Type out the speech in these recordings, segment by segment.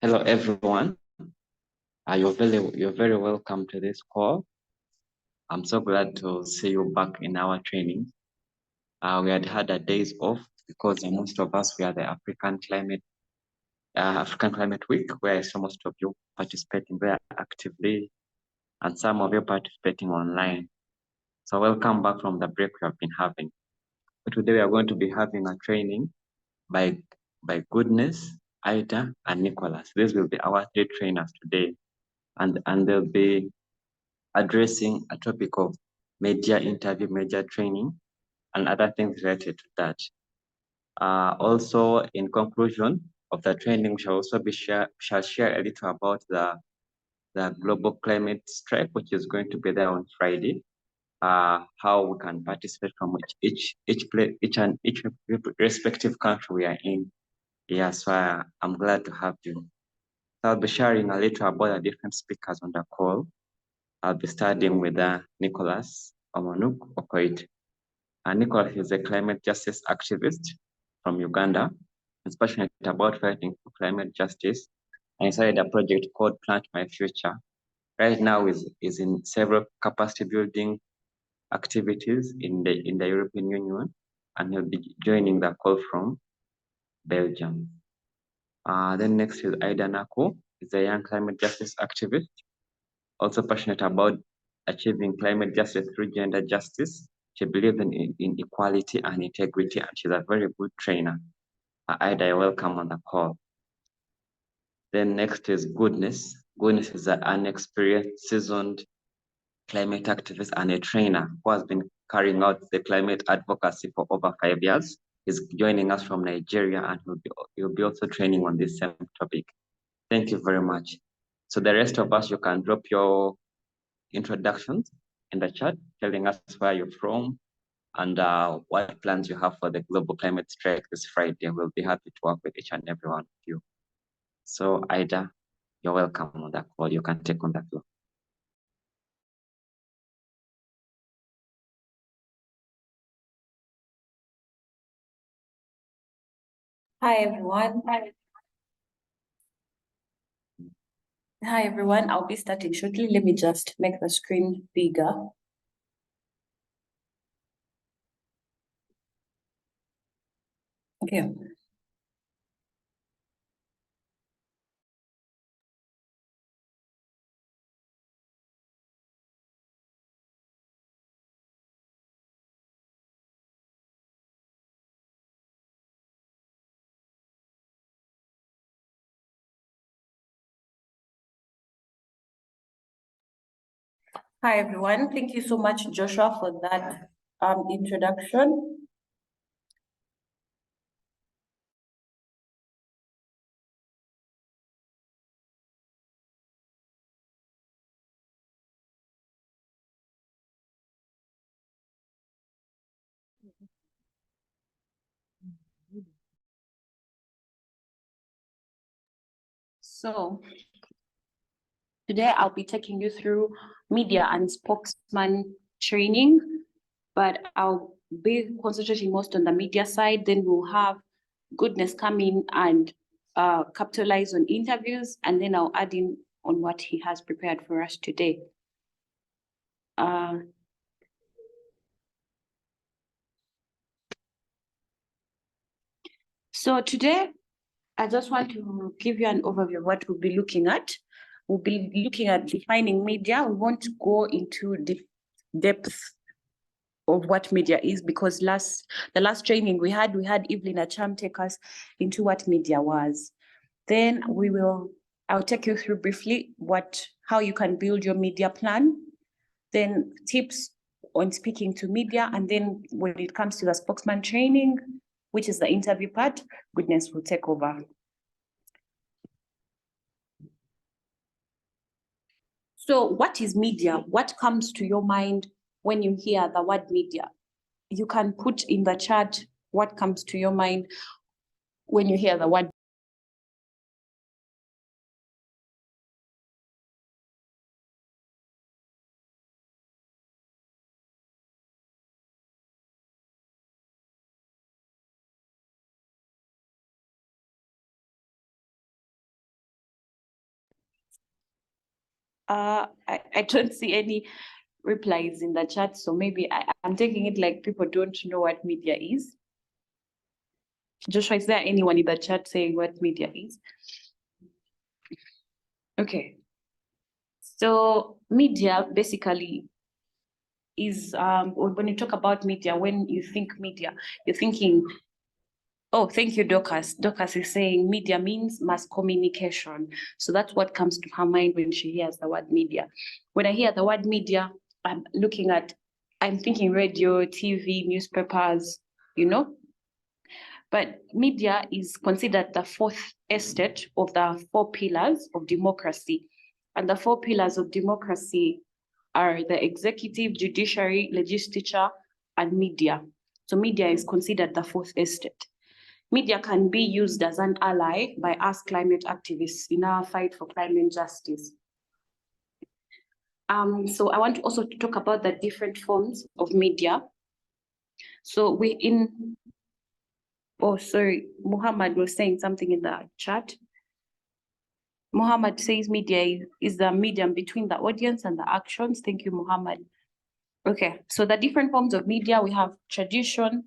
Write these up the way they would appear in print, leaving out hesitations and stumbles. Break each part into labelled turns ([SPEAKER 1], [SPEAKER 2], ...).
[SPEAKER 1] Hello, everyone. You're very welcome to this call. I'm so glad to see you back in our training. We had a days off because most of us we are the African Climate Week, where I saw most of you participating very actively, and some of you participating online. So welcome back from the break we have been having. Today we are going to be having a training by Goodness, Ida, and Nicholas. These will be our 3 trainers today, and they'll be addressing a topic of media interview, media training, and other things related to that. Also, in conclusion of the training, we shall also shall share a little about the global climate strike, which is going to be there on Friday. How we can participate from each respective country we are in. Yeah, so I'm glad to have you. I'll be sharing a little about the different speakers on the call. I'll be studying with Nicholas Omonuk Okoit. Nicholas is a climate justice activist from Uganda. He's passionate about fighting for climate justice, and he started a project called Plant My Future. Right now, is in several capacity building activities in the European Union, and he'll be joining the call from Belgium. Then next is Ida Nako, is a young climate justice activist, also passionate about achieving climate justice through gender justice. She believes in equality and integrity, and she's a very good trainer. Ida, welcome on the call. Then next is Goodness. Goodness is an experienced, seasoned climate activist and a trainer who has been carrying out the climate advocacy for over 5 years. He's joining us from Nigeria, and he'll be also training on this same topic. Thank you very much. So the rest of us, you can drop your introductions in the chat, telling us where you're from and what plans you have for the global climate strike this Friday. We'll be happy to work with each and every one of you. So Ida, you're welcome on that call. You can take on that floor.
[SPEAKER 2] Hi, everyone. Hi, everyone. I'll be starting shortly. Let me just make the screen bigger. Okay. Hi, everyone. Thank you so much, Joshua, for that introduction. So today I'll be taking you through media and spokesman training, but I'll be concentrating most on the media side. Then we'll have Goodness come in and capitalize on interviews, and then I'll add in on what he has prepared for us today. So today, I just want to give you an overview of what we'll be looking at. We'll be looking at defining media. We won't go into the depth of what media is, because the last training we had Evelyn Acham take us into what media was. Then I'll take you through briefly how you can build your media plan, then tips on speaking to media, and then when it comes to the spokesman training, which is the interview part, Goodness will take over. So what is media? What comes to your mind when you hear the word media? You can put in the chat what comes to your mind when you hear the word I don't see any replies in the chat, so maybe I'm taking it like people don't know what media is. Joshua, is there anyone in the chat saying what media is? Okay. So media basically is when you talk about media, when you think media, you're thinking, oh, thank you, Dorcas. Dorcas is saying media means mass communication. So that's what comes to her mind when she hears the word media. When I hear the word media, I'm thinking radio, TV, newspapers, you know. But media is considered the fourth estate of the four pillars of democracy. And the four pillars of democracy are the executive, judiciary, legislature, and media. So media is considered the fourth estate. Media can be used as an ally by us climate activists in our fight for climate justice. So I want to also talk about the different forms of media. So Muhammad was saying something in the chat. Muhammad says media is the medium between the audience and the actions. Thank you, Muhammad. Okay, so the different forms of media, we have traditional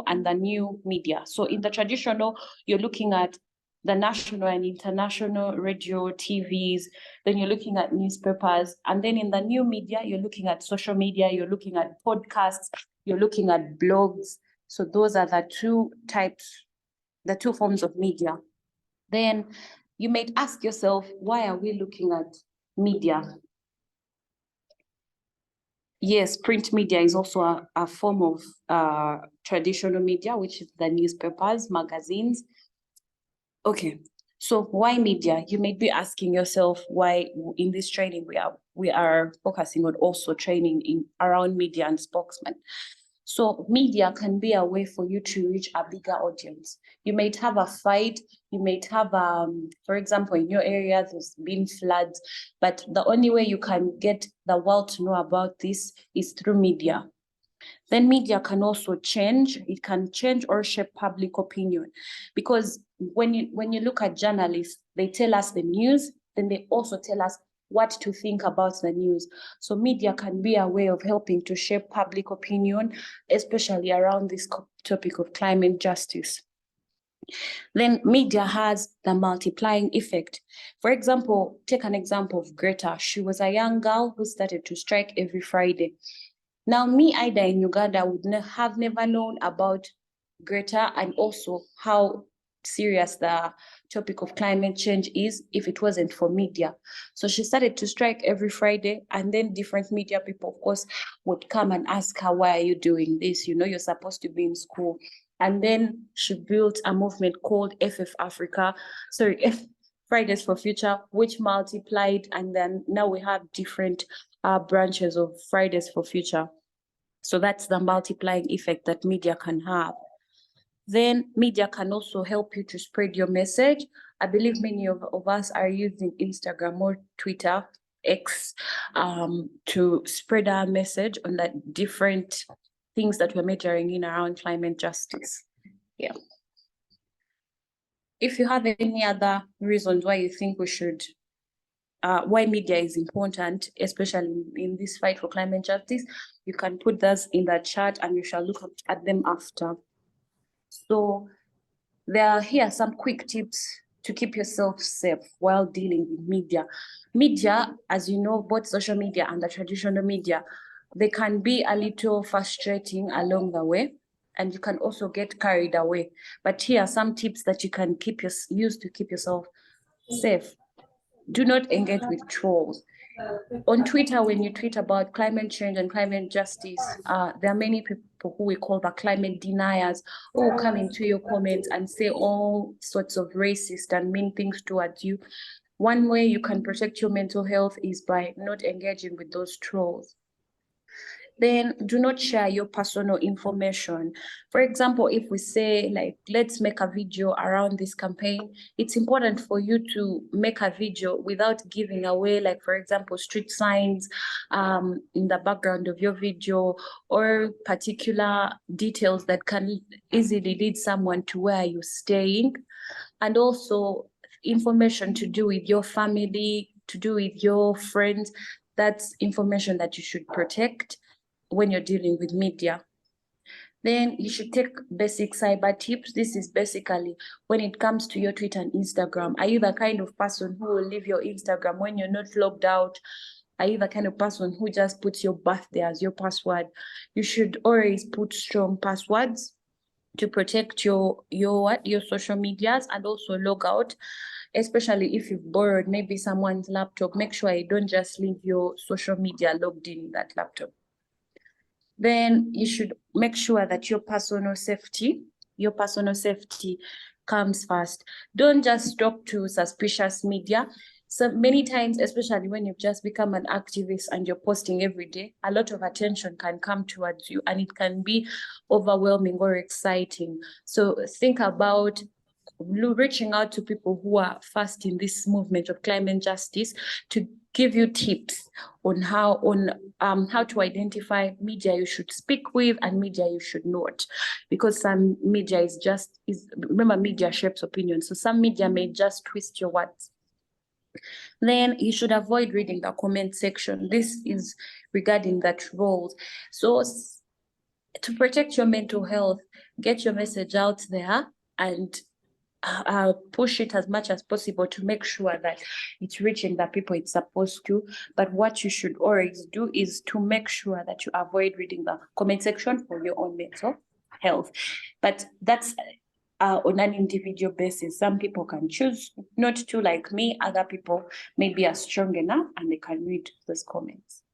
[SPEAKER 2] and the new media. So in the traditional, you're looking at the national and international radio, TVs, then you're looking at newspapers. And then in the new media, you're looking at social media, you're looking at podcasts, you're looking at blogs. So those are the two types, the two forms of media. Then you might ask yourself, why are we looking at media? Yes, print media is also a form of traditional media, which is the newspapers, magazines. Okay, so why media? You may be asking yourself why in this training we are focusing on also training in around media and spokesman. So media can be a way for you to reach a bigger audience. You might have a fight, you might have, for example, in your area, there's been floods, but the only way you can get the world to know about this is through media. Then media can also change. It can change or shape public opinion. Because when you look at journalists, they tell us the news, then they also tell us what to think about the news. So media can be a way of helping to shape public opinion, especially around this topic of climate justice. Then media has the multiplying effect. For example, take an example of Greta. She was a young girl who started to strike every Friday. Now, me, Ida, in Uganda, would have never known about Greta and also how serious the topic of climate change is if it wasn't for media. So she started to strike every Friday, and then different media people, of course, would come and ask her, why are you doing this? You know, you're supposed to be in school. And then she built a movement called Fridays for Future, which multiplied, and then now we have different branches of Fridays for Future. So that's the multiplying effect that media can have. Then media can also help you to spread your message. I believe many of us are using Instagram or Twitter, X, to spread our message on the different things that we're majoring in around climate justice. Yeah. If you have any other reasons why you think we should why media is important, especially in this fight for climate justice, you can put those in the chat and we shall look at them after. So there are here some quick tips to keep yourself safe while dealing with media. Media, as you know, both social media and the traditional media, they can be a little frustrating along the way, and you can also get carried away. But here are some tips that you can use to keep yourself safe. Do not engage with trolls. On Twitter, when you tweet about climate change and climate justice, there are many people who we call the climate deniers who will come into your comments and say all sorts of racist and mean things towards you. One way you can protect your mental health is by not engaging with those trolls. Then do not share your personal information. For example, if we say, like, let's make a video around this campaign, it's important for you to make a video without giving away, like, for example, street signs in the background of your video, or particular details that can easily lead someone to where you're staying. And also information to do with your family, to do with your friends. That's information that you should protect when you're dealing with media. Then you should take basic cyber tips. This is basically when it comes to your Twitter and Instagram. Are you the kind of person who will leave your Instagram when you're not logged out? Are you the kind of person who just puts your birthday as your password? You should always put strong passwords to protect your social medias, and also log out, especially if you've borrowed maybe someone's laptop. Make sure you don't just leave your social media logged in that laptop. Then you should make sure that your personal safety comes first. Don't just talk to suspicious media. So many times, especially when you've just become an activist and you're posting every day, a lot of attention can come towards you, and it can be overwhelming or exciting. So think about reaching out to people who are fast in this movement of climate justice to give you tips on how to identify media you should speak with and media you should not, because some media remember, media shapes opinion, so some media may just twist your words. Then you should avoid reading the comment section. This is regarding the trolls. So to protect your mental health, get your message out there and push it as much as possible to make sure that it's reaching the people it's supposed to. But what you should always do is to make sure that you avoid reading the comment section for your own mental health. But that's on an individual basis. Some people can choose not to, like me. Other people maybe are strong enough and they can read those comments.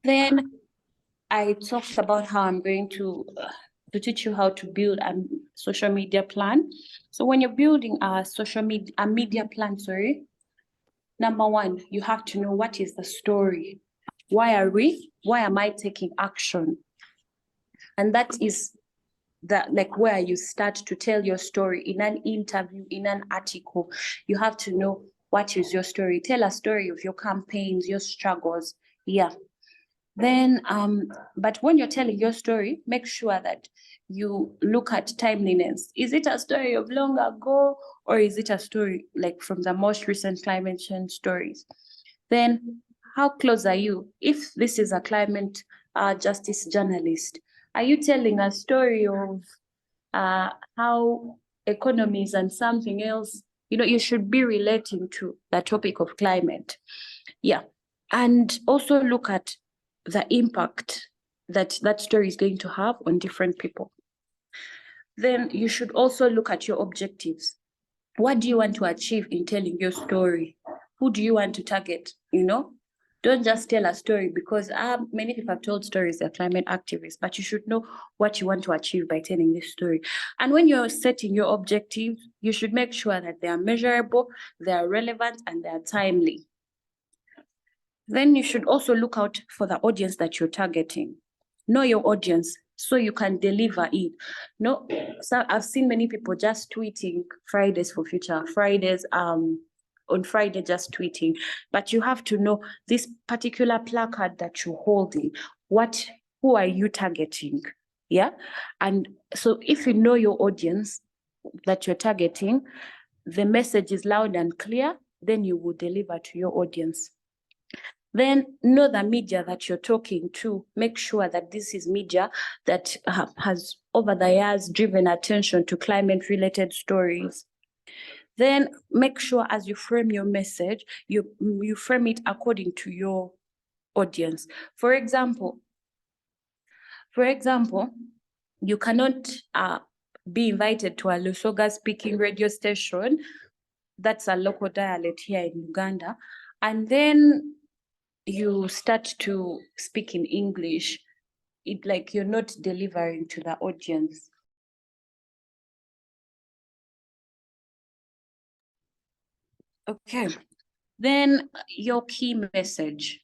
[SPEAKER 2] Then I talked about how I'm going to teach you how to build a social media plan. So when you're building a media plan, number one, you have to know what is the story. Why am I taking action? And that is where you start to tell your story in an interview, in an article. You have to know what is your story. Tell a story of your campaigns, your struggles. Yeah. Then, but when you're telling your story, make sure that you look at timeliness. Is it a story of long ago, or is it a story like from the most recent climate change stories? Then, how close are you? If this is a climate justice journalist, are you telling a story of how economies and something else? You should be relating to the topic of climate. Yeah. And also look at the impact that story is going to have on different people. Then you should also look at your objectives. What do you want to achieve in telling your story? Who do you want to target? Don't just tell a story, because many people have told stories, they're climate activists, but you should know what you want to achieve by telling this story. And when you're setting your objectives, you should make sure that they are measurable, they are relevant, and they are timely. Then you should also look out for the audience that you're targeting. Know your audience so you can deliver it. So I've seen many people just tweeting Fridays for Future, Fridays, on Friday just tweeting, but you have to know this particular placard that you're holding, who are you targeting? Yeah. And so if you know your audience that you're targeting, the message is loud and clear, then you will deliver to your audience. Then know the media that you're talking to. Make sure that this is media that has over the years driven attention to climate-related stories. Then make sure as you frame your message, you frame it according to your audience. For example, you cannot be invited to a Lusoga speaking radio station. That's a local dialect here in Uganda. And then you start to speak in English. Like you're not delivering to the audience. Okay. Then your key message.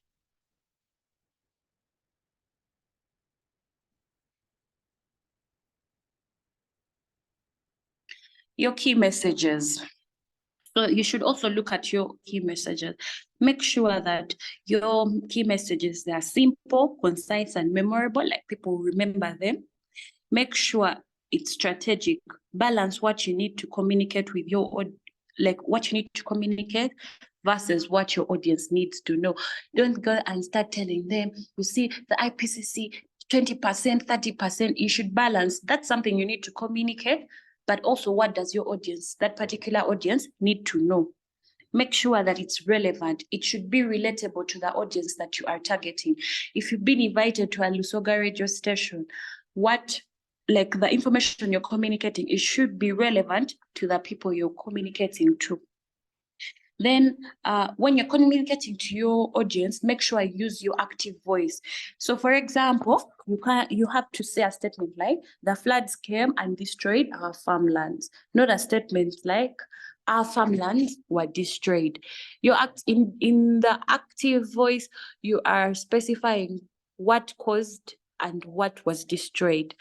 [SPEAKER 2] Your key messages. So you should also look at your key messages. Make sure that your key messages, they are simple, concise, and memorable, like people remember them. Make sure it's strategic. Balance what you need to communicate with your like what you need to communicate versus what your audience needs to know. Don't go and start telling them, you see, the IPCC 20%, 30%, you should balance. That's something you need to communicate, but also what does your audience, that particular audience, need to know? Make sure that it's relevant. It should be relatable to the audience that you are targeting. If you've been invited to a Lusoga radio station, like the information you're communicating, it should be relevant to the people you're communicating to. Then when you're communicating to your audience, make sure you use your active voice. So for example, you have to say a statement like, the floods came and destroyed our farmlands, not a statement like, our farmlands were destroyed. You act in the active voice, you are specifying what caused and what was destroyed.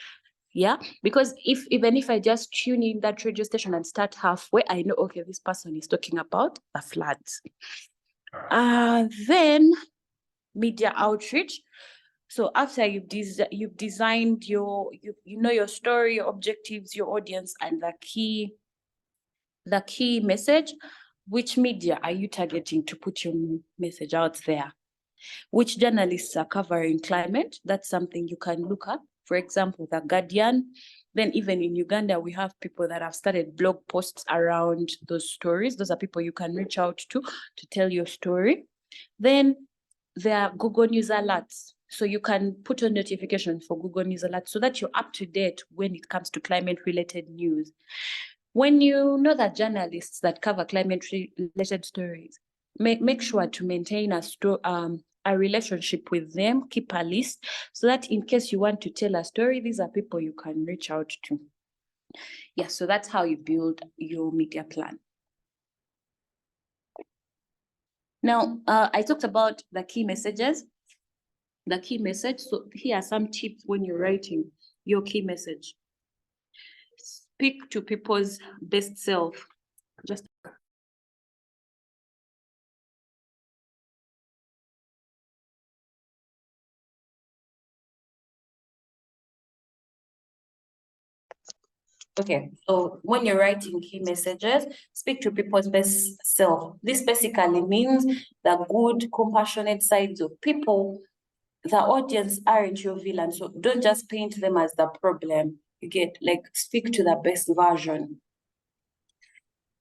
[SPEAKER 2] Yeah, because even if I just tune in that radio station and start halfway, I know, okay, this person is talking about the floods. Then media outreach. So after you've designed your story, your objectives, your audience, and the key message, which media are you targeting to put your message out there? Which journalists are covering climate? That's something you can look at. For example, The Guardian. Then even in Uganda, we have people that have started blog posts around those stories. Those are people you can reach out to tell your story. Then there are Google News alerts. So you can put on notifications for Google News alerts so that you're up to date when it comes to climate-related news. When you know that journalists that cover climate-related stories, make sure to maintain a relationship with them, keep a list, so that in case you want to tell a story, these are people you can reach out to. Yeah, so that's how you build your media plan. Now, I talked about the key messages. The key message, so here are some tips when you're writing your key message. Speak to people's best self. Just okay, so when you're writing key messages, speak to people's best self. This basically means the good, compassionate sides of people. The audience aren't your villain, so don't just paint them as the problem. You get, like, speak to the best version.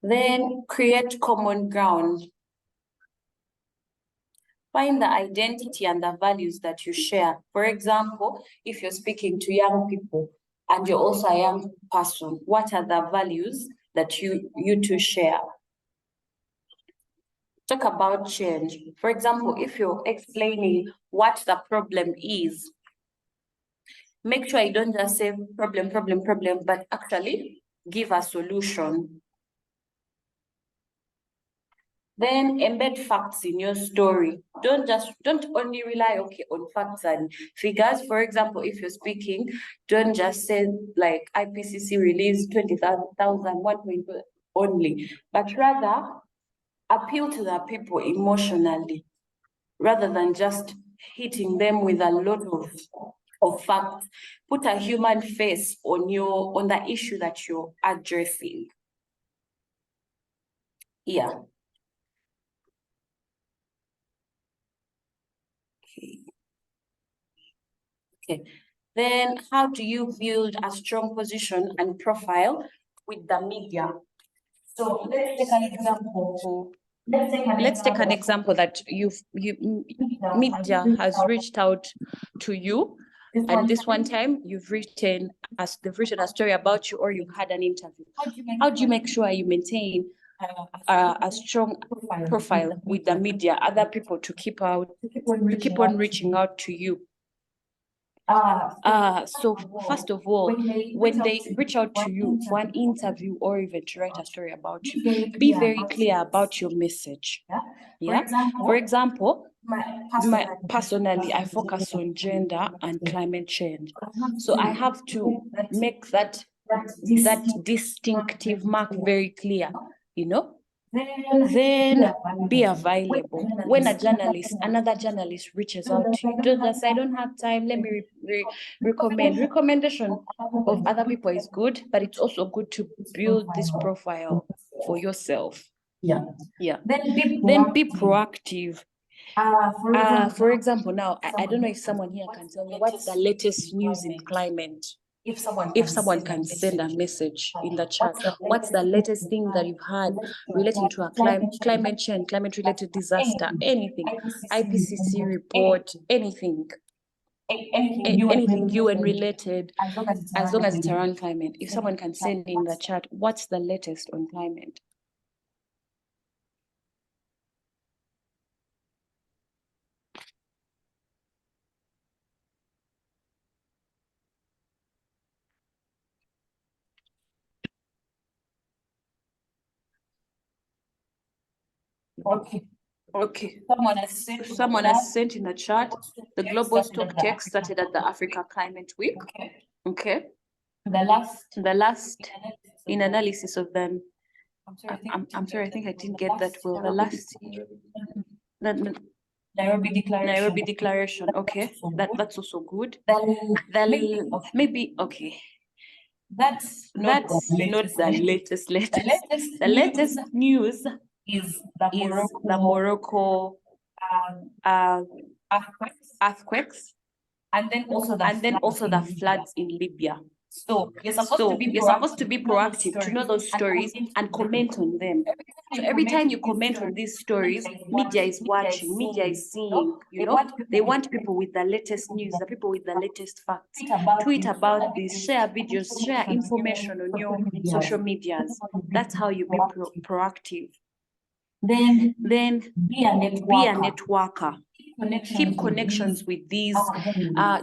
[SPEAKER 2] Then create common ground. Find the identity and the values that you share. For example, if you're speaking to young people and you're also a young person, what are the values that you two share? Talk about change. For example, if you're explaining what the problem is, make sure you don't just say problem, but actually give a solution. Then embed facts in your story. Don't only rely on facts and figures. For example, if you're speaking, don't just say like IPCC released 20,000 1.2 only, but rather appeal to the people emotionally rather than just hitting them with a lot of facts. Put a human face on the issue that you're addressing. Yeah. Okay. Then how do you build a strong position and profile with the media? So let's take an example. Let's take an example that media has reached out to you, and this one time they've written a story about you, or you've had an interview. How do you make sure you maintain a strong profile with the media, other people to keep on reaching out to you? So first of all, when they reach out to you for an interview or even to write a story about you, be very clear about your message. Yeah. For example, personally, I focus on gender and climate change. So I have to make that distinctive mark very clear, Then be available. When another journalist reaches out to you, don't just say, I don't have time, let me recommend. Recommendation of other people is good, but it's also good to build this profile. for yourself.
[SPEAKER 3] Yeah.
[SPEAKER 2] Yeah.
[SPEAKER 3] Then
[SPEAKER 2] Be proactive. For example, now I don't know if someone here can tell me what's the latest news in climate. If someone can send a message in the chat, what's the latest thing that you've had relating to a climate change, climate related disaster, anything, IPCC report, anything UN related, as long as it's around climate. If someone can send in the chat, what's the latest on climate? Okay. Someone has sent in the chat. The global stock take started at the Africa Climate Week. Okay. The last in analysis of them. I'm sorry, I think I didn't get that well. The last Nairobi Declaration. Okay, that's also good. Maybe okay. That's not the latest. The latest news is the Morocco earthquakes, and then also the floods in Libya. So you're supposed to be proactive to know those stories and comment on them. So every time you comment on these stories, media is watching, media is seeing, you know, they want people with the latest news, the people with the latest facts. Tweet about this, share videos, share information on your social medias. That's how you be proactive. Then be a networker. Keep connections with these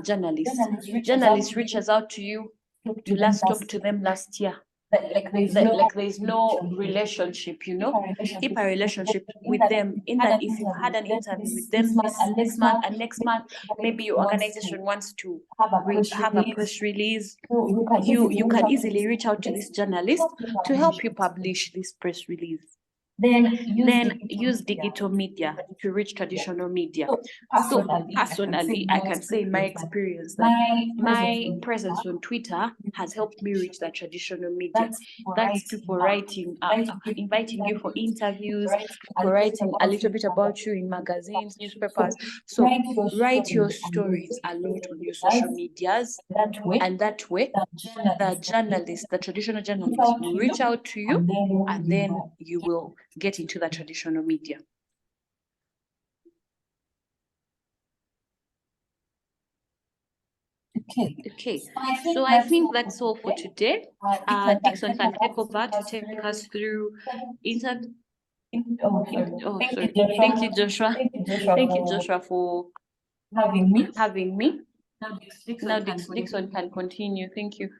[SPEAKER 2] journalists. Journalists reaches out to you. You last talked to them last year. Like there's no relationship, you know. Keep a relationship with them. In that, if you've had an interview with them this month and next month, maybe your organization wants to have a press release, you can easily reach out to this journalist to help you publish this press release. Then use digital media to reach traditional media. So personally, I can say in my experience that my presence on Twitter has helped me reach the traditional media. That's people writing, inviting you for interviews, people writing a little bit about you in magazines, newspapers. So write your stories a lot on your social medias, and that way the journalists, the traditional journalists will reach out to you, and then you will get into the traditional media. Okay. So I think that's all for today. Dixon can take over to take us through sorry. Thank you, Joshua. Thank you, Joshua, for having me. Now Dixon can continue. Thank you.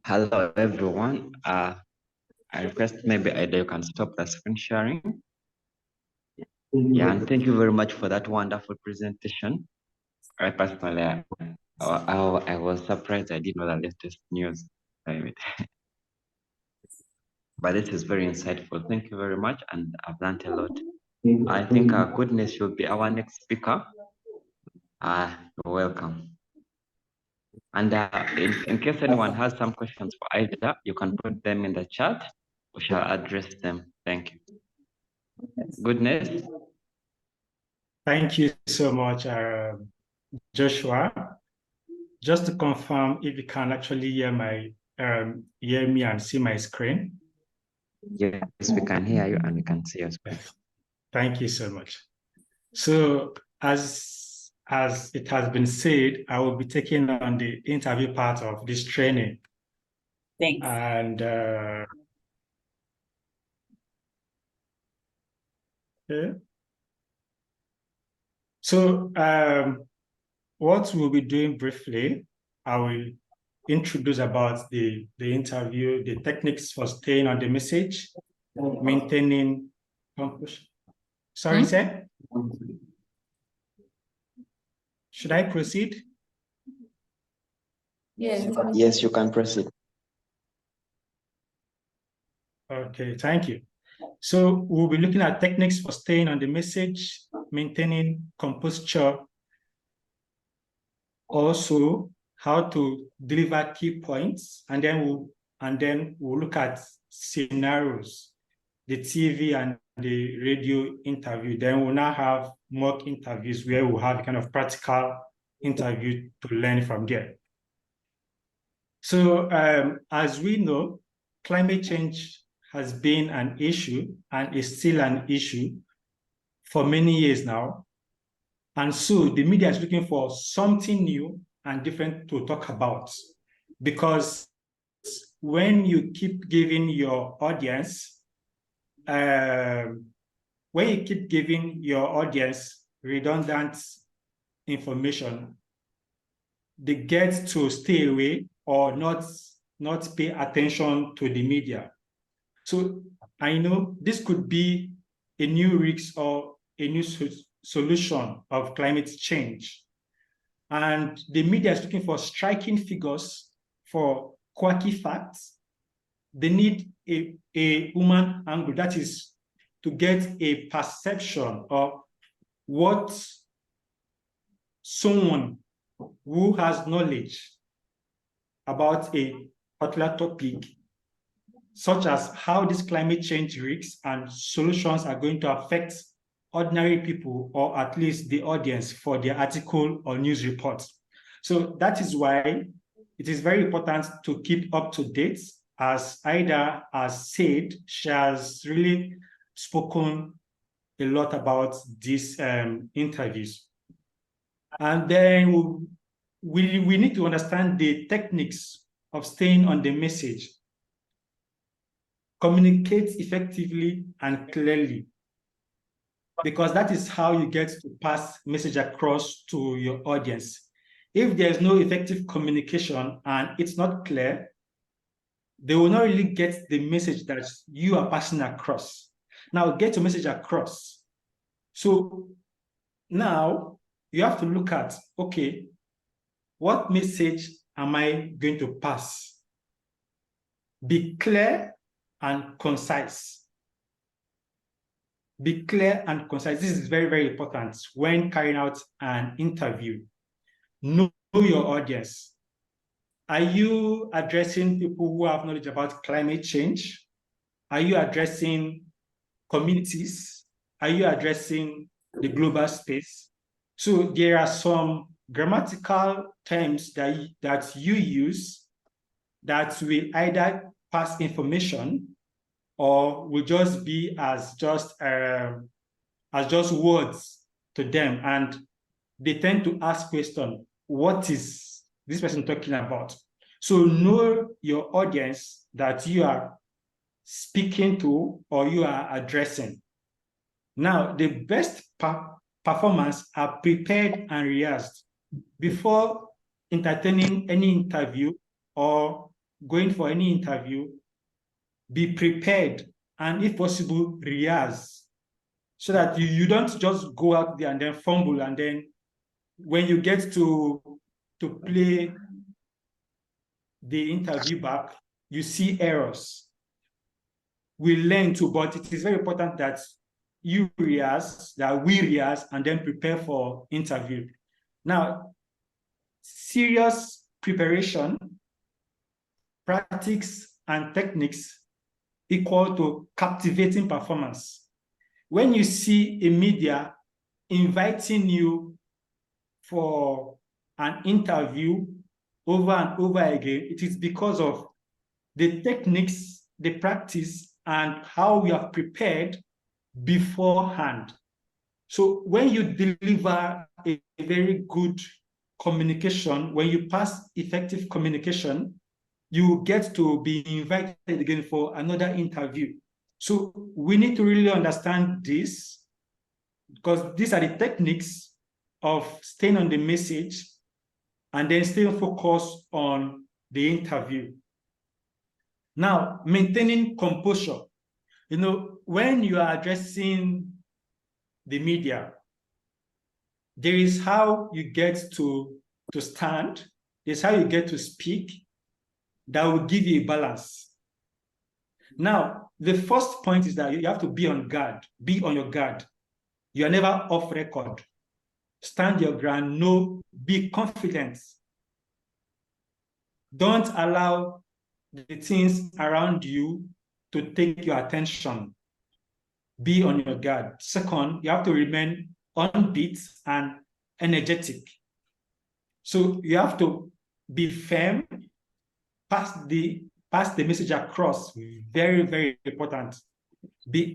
[SPEAKER 1] Hello, everyone. I request maybe Ada, you can stop the screen sharing. Yeah, and thank you very much for that wonderful presentation. I personally, I was surprised I didn't know the latest news. But this is very insightful. Thank you very much, and I've learned a lot. I think Goodness will be our next speaker. You're welcome. And in case anyone has some questions for Ida, you can put them in the chat. We shall address them. Thank you. Goodness.
[SPEAKER 4] Thank you so much, Joshua. Just to confirm, if you can actually hear me and see my screen.
[SPEAKER 1] Yes, we can hear you and we can see your screen.
[SPEAKER 4] Thank you so much. So as it has been said, I will be taking on the interview part of this training.
[SPEAKER 3] Thanks.
[SPEAKER 4] And okay. So what we'll be doing briefly, I will introduce about the interview, the techniques for staying on the message, maintaining composure. Sorry, sir? Should I proceed?
[SPEAKER 1] Yes, you can proceed.
[SPEAKER 4] Okay, thank you. So we'll be looking at techniques for staying on the message, maintaining composure, also how to deliver key points, and then we'll look at scenarios, the TV and the radio interview. Then we'll now have mock interviews where we'll have a kind of practical interview to learn from there. So as we know, climate change has been an issue and is still an issue for many years now. And so the media is looking for something new and different to talk about, because when you keep giving your audience, redundant information, they get to stay away or not pay attention to the media. So I know this could be a new risk or a new solution of climate change. And the media is looking for striking figures, for quirky facts. They need a human angle, that is to get a perception of what someone who has knowledge about a particular topic, such as how this climate change risks and solutions are going to affect ordinary people, or at least the audience for their article or news report. So that is why it is very important to keep up to date. As Ida has said, she has really spoken a lot about these interviews. And then we need to understand the techniques of staying on the message. Communicate effectively and clearly, because that is how you get to pass message across to your audience. If there's no effective communication and it's not clear, they will not really get the message that you are passing across. Now, get your message across. So now you have to look at, okay, what message am I going to pass? Be clear and concise. Be clear and concise. This is very, very important when carrying out an interview. Know your audience. Are you addressing people who have knowledge about climate change? Are you addressing communities? Are you addressing the global space? So there are some grammatical terms that you use that will either pass information or will just be as just words to them, and they tend to ask question, what is this person talking about? So know your audience that you are speaking to or you are addressing. Now, the best performance are prepared and rehearsed. Before entertaining any interview or going for any interview, be prepared and, if possible, rehearse, so that you don't just go out there and then fumble, and then when you get to play the interview back, you see errors. We learn to, but it is very important that you rehearse, that we rehearse, and then prepare for interview. Now, serious preparation, practice, and techniques equal to captivating performance. When you see a media inviting you for an interview over and over again, it is because of the techniques, the practice, and how we have prepared beforehand. So when you deliver a very good communication, when you pass effective communication, you get to be invited again for another interview. So we need to really understand this, because these are the techniques of staying on the message and then staying focused on the interview. Now, maintaining composure. You know, when you are addressing the media, there is how you get to stand, there's how you get to speak, that will give you a balance. Now, the first point is that you have to be on guard, be on your guard. You are never off record. Stand your ground, no, be confident. Don't allow the things around you to take your attention. Be on your guard. Second, you have to remain upbeat and energetic. So you have to be firm, pass the message across. Very, very important. Be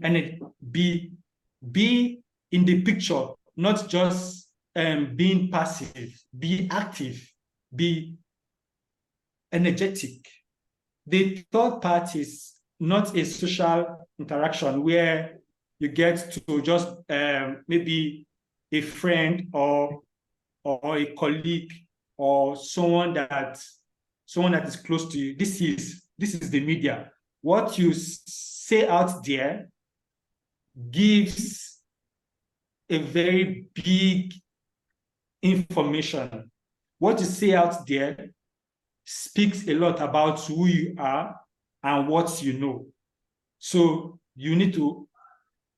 [SPEAKER 4] in the picture, not just being passive. Be active. Be energetic. The third part is not a social interaction where you get to just maybe a friend or a colleague or someone that is close to you. This is the media. What you say out there gives a very big information. What you say out there speaks a lot about who you are and what you know. So you need to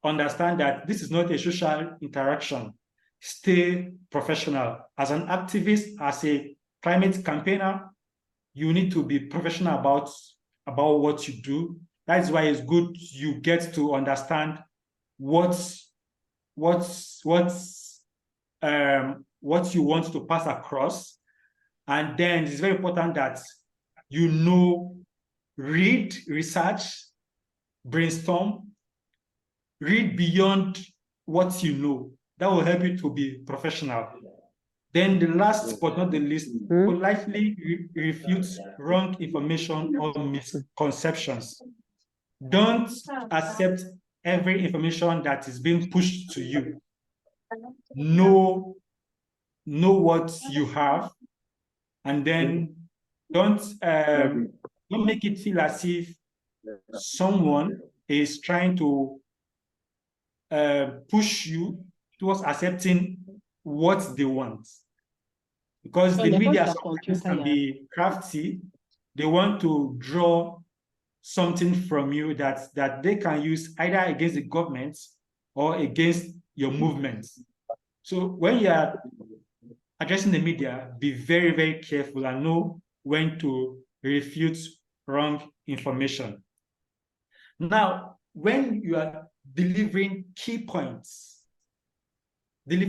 [SPEAKER 4] understand that this is not a social interaction. Stay professional. As an activist, as a climate campaigner, you need to be professional about what you do. That's why it's good you get to understand what you want to pass across. And then it's very important that you know, read, research, brainstorm, read beyond what you know. That will help you to be professional. Then the last but not the least, politely refute wrong information or misconceptions. Don't accept every information that is being pushed to you. Know what you have, and then don't make it feel as if someone is trying to push you towards accepting what they want. Because the media sometimes can be crafty. They want to draw something from you that they can use either against the government or against your movement. So when you are addressing the media, be very, very careful and know when to refute wrong information. Now, when you are delivering key points, there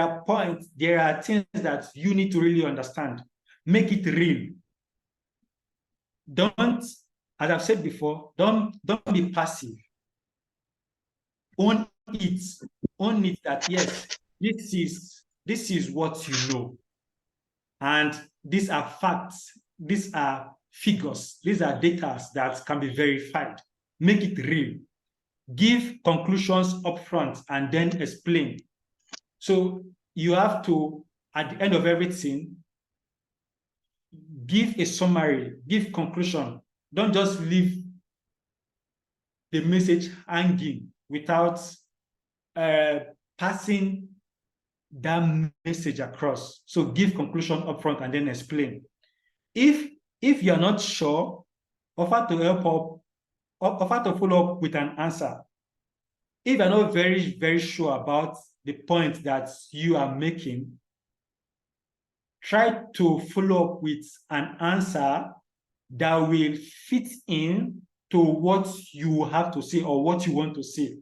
[SPEAKER 4] are things that you need to really understand. Make it real. Don't, as I've said before, don't be passive. Own it that yes, this is what you know. And these are facts, these are figures, these are data that can be verified. Make it real. Give conclusions upfront and then explain. So you have to, at the end of everything, give a summary, give conclusion. Don't just leave the message hanging without passing that message across. So give conclusion upfront and then explain. If you're not sure, offer to follow up with an answer. If you're not very, very sure about the point that you are making, try to follow up with an answer that will fit in to what you have to say or what you want to say.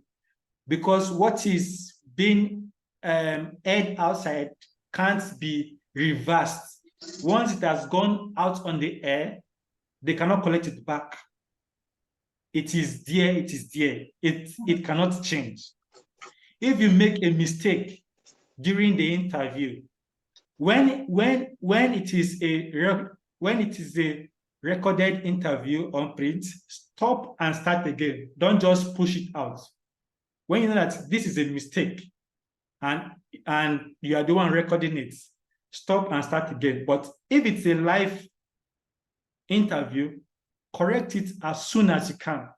[SPEAKER 4] Because what is being aired outside can't be reversed. Once it has gone out on the air, they cannot collect it back. It is there, it is there. It cannot change. If you make a mistake during the interview, when it is a recorded interview on print, stop and start again. Don't just push it out. When you know that this is a mistake and you are the one recording it, stop and start again. But if it's a live interview, correct it as soon as you can.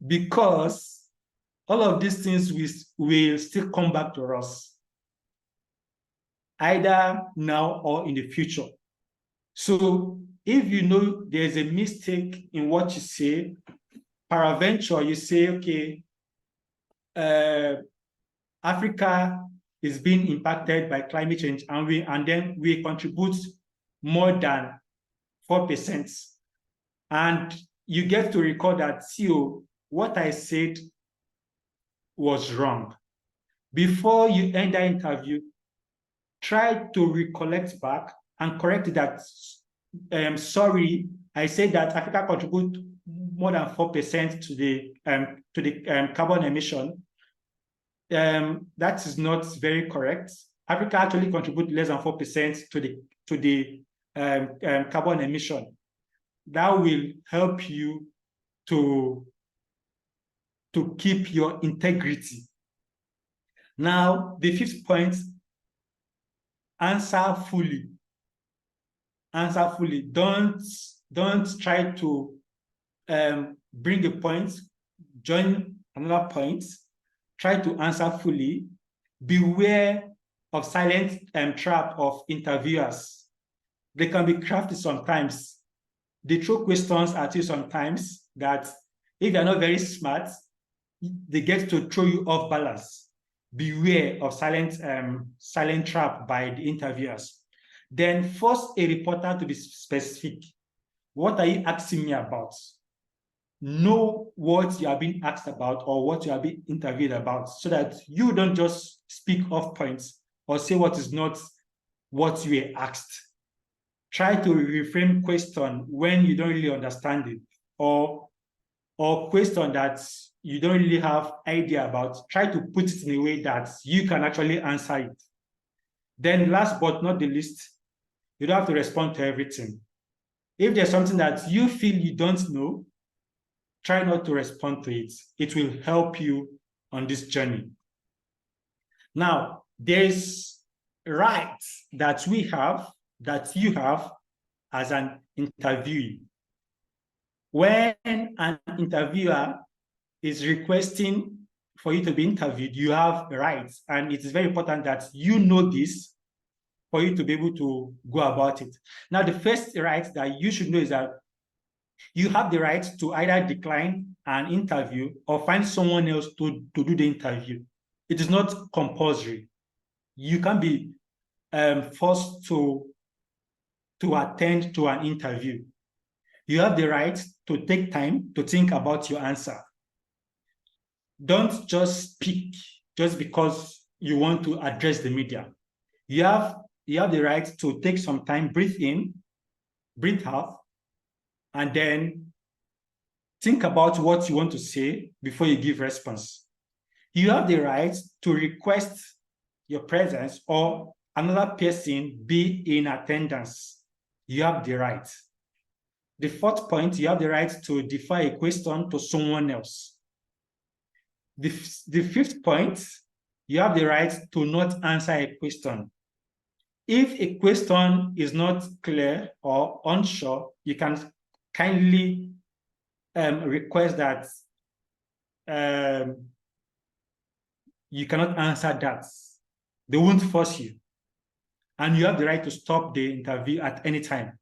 [SPEAKER 4] Because all of these things will still come back to us, either now or in the future. So if you know there's a mistake in what you say, peradventure you say, okay, Africa is being impacted by climate change, and then we contribute more than 4%. And you get to recall that, see, what I said was wrong. Before you end the interview, try to recollect back and correct that. Sorry, I said that Africa contributes more than 4% to the carbon emission. That is not very correct. Africa actually contributes less than 4% to the carbon emission. That will help you to keep your integrity. Now, the fifth point, answer fully. Answer fully. Don't try to bring a point, join another point. Try to answer fully. Beware of silent trap of interviewers. They can be crafty sometimes. They throw questions at you sometimes that if you're not very smart, they get to throw you off balance. Beware of silent trap by the interviewers. Then force a reporter to be specific. What are you asking me about? Know what you are being asked about or what you are being interviewed about, so that you don't just speak off points or say what is not what you were asked. Try to reframe question when you don't really understand it, or question that you don't really have idea about. Try to put it in a way that you can actually answer it. Then last but not the least, you don't have to respond to everything. If there's something that you feel you don't know, try not to respond to it. It will help you on this journey. Now, there's rights that we have, that you have as an interviewee. When an interviewer is requesting for you to be interviewed, you have rights, and it is very important that you know this for you to be able to go about it. Now, the first right that you should know is that you have the right to either decline an interview or find someone else to do the interview. It is not compulsory. You can be forced to attend to an interview. You have the right to take time to think about your answer. Don't just speak just because you want to address the media. You have the right to take some time, breathe in, breathe out, and then think about what you want to say before you give response. You have the right to request your presence or another person be in attendance. You have the right. The fourth point, you have the right to defer a question to someone else. The fifth point, you have the right to not answer a question. If a question is not clear or unsure, you can kindly request that you cannot answer that. They won't force you. And you have the right to stop the interview at any time.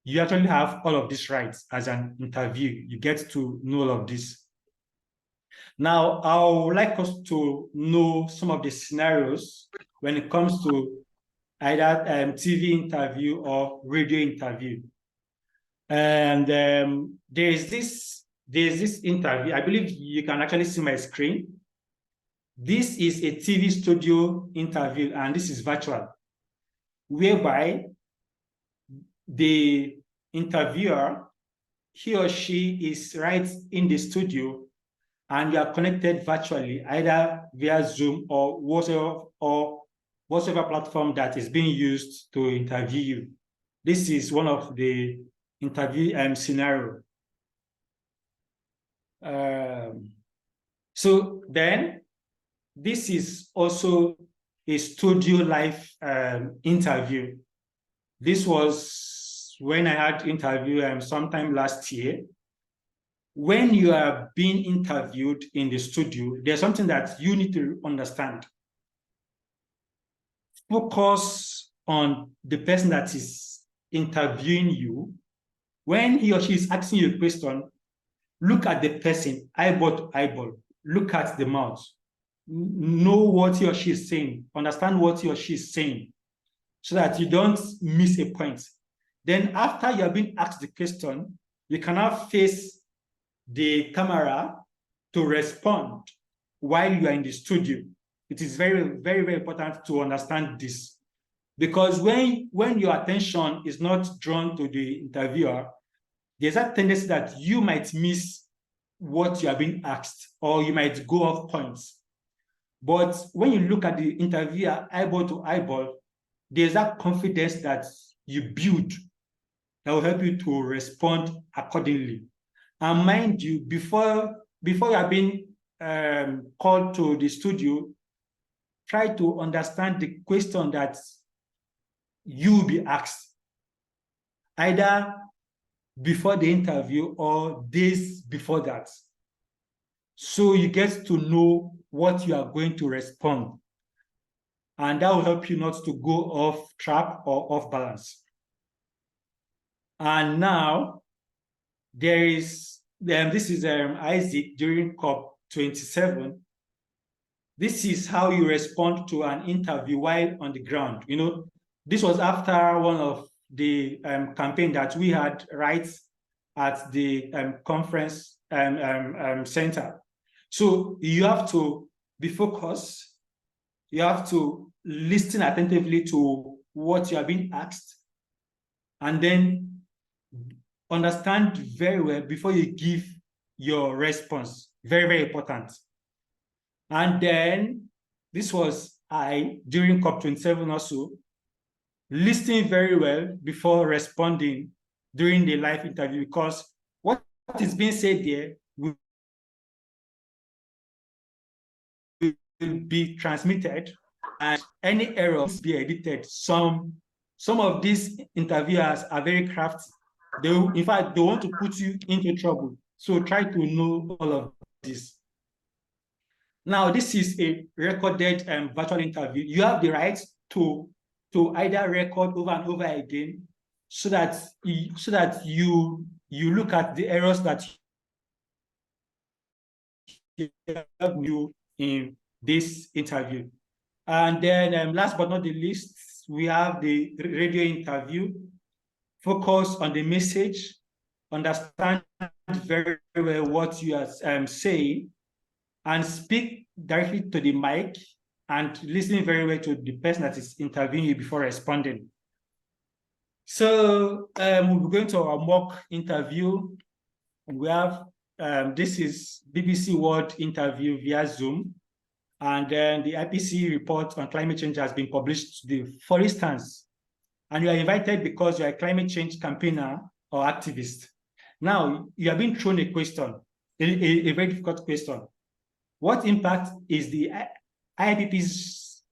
[SPEAKER 4] You actually have all of these rights as an interview. You get to know all of this. Now, I would like us to know some of the scenarios when it comes to either TV interview or radio interview. And there's this interview. I believe you can actually see my screen. This is a TV studio interview, and this is virtual, whereby the interviewer, he or she is right in the studio, and you are connected virtually, either via Zoom or whatever platform that is being used to interview you. This is one of the interview scenario. So then, this is also a studio live interview. This was when I had interview sometime last year. When you are being interviewed in the studio, there's something that you need to understand. Focus on the person that is interviewing you. When he or she is asking you a question, look at the person eyeball to eyeball. Look at the mouth. Know what he or she is saying. Understand what he or she is saying, so that you don't miss a point. Then after you have been asked the question, you cannot face the camera to respond while you are in the studio. It is very, very, very important to understand this, because when your attention is not drawn to the interviewer, there's a tendency that you might miss what you are being asked, or you might go off points. But when you look at the interviewer eyeball to eyeball, there's that confidence that you build that will help you to respond accordingly. And mind you, before you are being called to the studio, try to understand the question that you will be asked, either before the interview or days before that. So you get to know what you are going to respond. And that will help you not to go off track or off balance. And now there is, this is Isaac during COP27. This is how you respond to an interview while on the ground. You know, this was after one of the campaign that we had right at the conference center. So you have to be focused. You have to listen attentively to what you are being asked, and then understand very well before you give your response. Very, very important. And then this was during COP27 also, listening very well before responding during the live interview, because what is being said there will be transmitted, and any errors be edited. Some of these interviewers are very crafty. In fact, they want to put you into trouble. So try to know all of this. Now, this is a recorded virtual interview. You have the right to either record over and over again, so that you look at the errors that you have new in this interview. And then last but not the least, we have the radio interview. Focus on the message, understand very well what you are saying, and speak directly to the mic, and listen very well to the person that is interviewing you before responding. So we'll be going to our mock interview. We have, this is BBC World interview via Zoom. And then the IPC report on climate change has been published today. For instance, and you are invited because you are a climate change campaigner or activist. Now, you are being thrown a question, a very difficult question. What impact is the IPCC's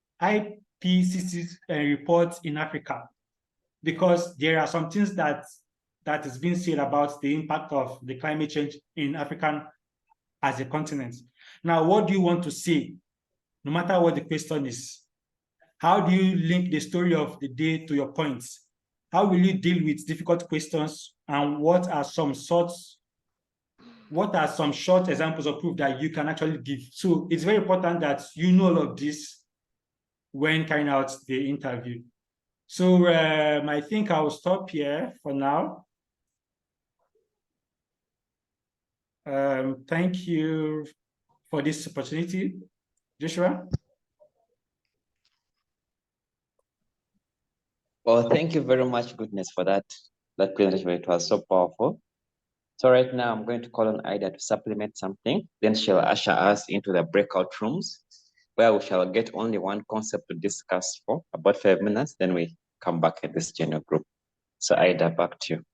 [SPEAKER 4] report in Africa? Because there are some things that is being said about the impact of the climate change in Africa as a continent. Now, what do you want to say, no matter what the question is? How do you link the story of the day to your points? How will you deal with difficult questions? And what are some short examples of proof that you can actually give? So it's very important that you know all of this when carrying out the interview. So I think I'll stop here for now. Thank you for this opportunity. Joshua?
[SPEAKER 1] Well, thank you very much, Goodness, for that presentation. It was so powerful. So right now I'm going to call on Ida to supplement something. Then she'll usher us into the breakout rooms, where we shall get only one concept to discuss for about 5 minutes. Then we come back at this general group. So Ida, back to you.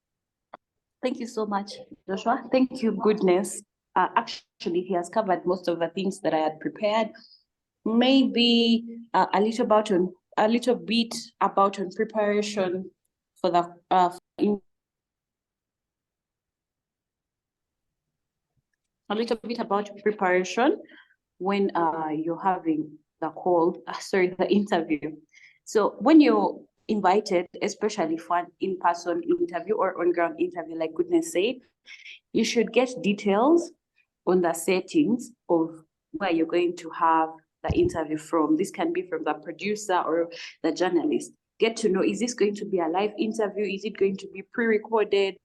[SPEAKER 2] Thank you so much, Joshua. Thank you, Goodness. Actually, he has covered most of the things that I had prepared. Maybe a little bit about preparation for the a little bit about preparation when you're having the interview. So when you're invited, especially for an in-person interview or on-ground interview, like Goodness said, you should get details on the settings of where you're going to have the interview from. This can be from the producer or the journalist. Get to know, is this going to be a live interview? Is it going to be pre-recorded?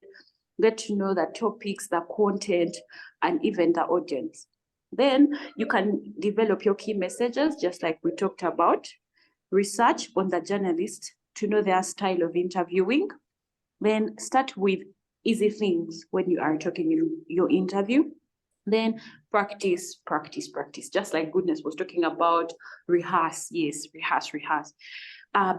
[SPEAKER 2] get to know the topics, the content, and even the audience. Then you can develop your key messages, just like we talked about. Research on the journalist to know their style of interviewing. Then start with easy things when you are talking in your interview. Then practice, practice, practice. Just like Goodness was talking about, rehearse. Yes, rehearse, rehearse.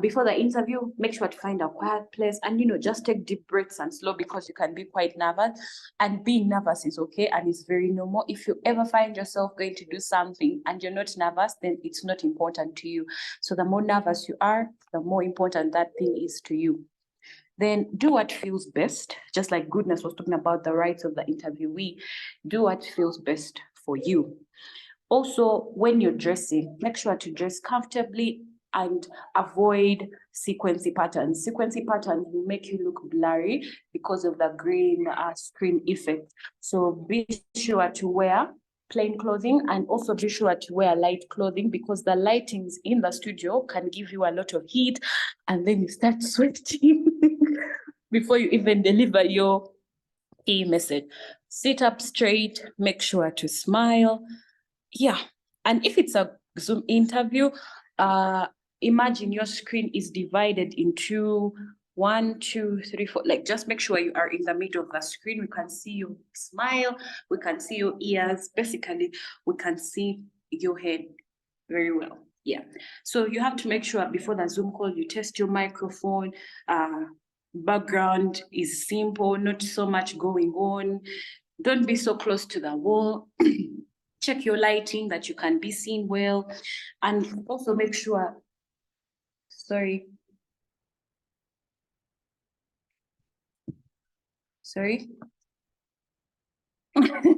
[SPEAKER 2] Before the interview, make sure to find a quiet place and, just take deep breaths and slow, because you can be quite nervous, and being nervous is okay and it's very normal. If you ever find yourself going to do something and you're not nervous, then it's not important to you. So the more nervous you are, the more important that thing is to you. Then do what feels best, just like Goodness was talking about the rights of the interviewee. Do what feels best for you. Also, when you're dressing, make sure to dress comfortably and avoid sequencing patterns. Sequencing patterns will make you look blurry because of the green screen effect. So be sure to wear plain clothing, and also be sure to wear light clothing, because the lightings in the studio can give you a lot of heat, and then you start sweating before you even deliver your key message. Sit up straight, make sure to smile. Yeah, and if it's a Zoom interview, imagine your screen is divided into 1, 2, 3, 4. Like, just make sure you are in the middle of the screen. We can see your smile, we can see your ears. Basically, we can see your head very well. Yeah. So you have to make sure before the Zoom call, you test your microphone. Background is simple, not so much going on. Don't be so close to the wall. Check your lighting that you can be seen well, and also make sure, sorry.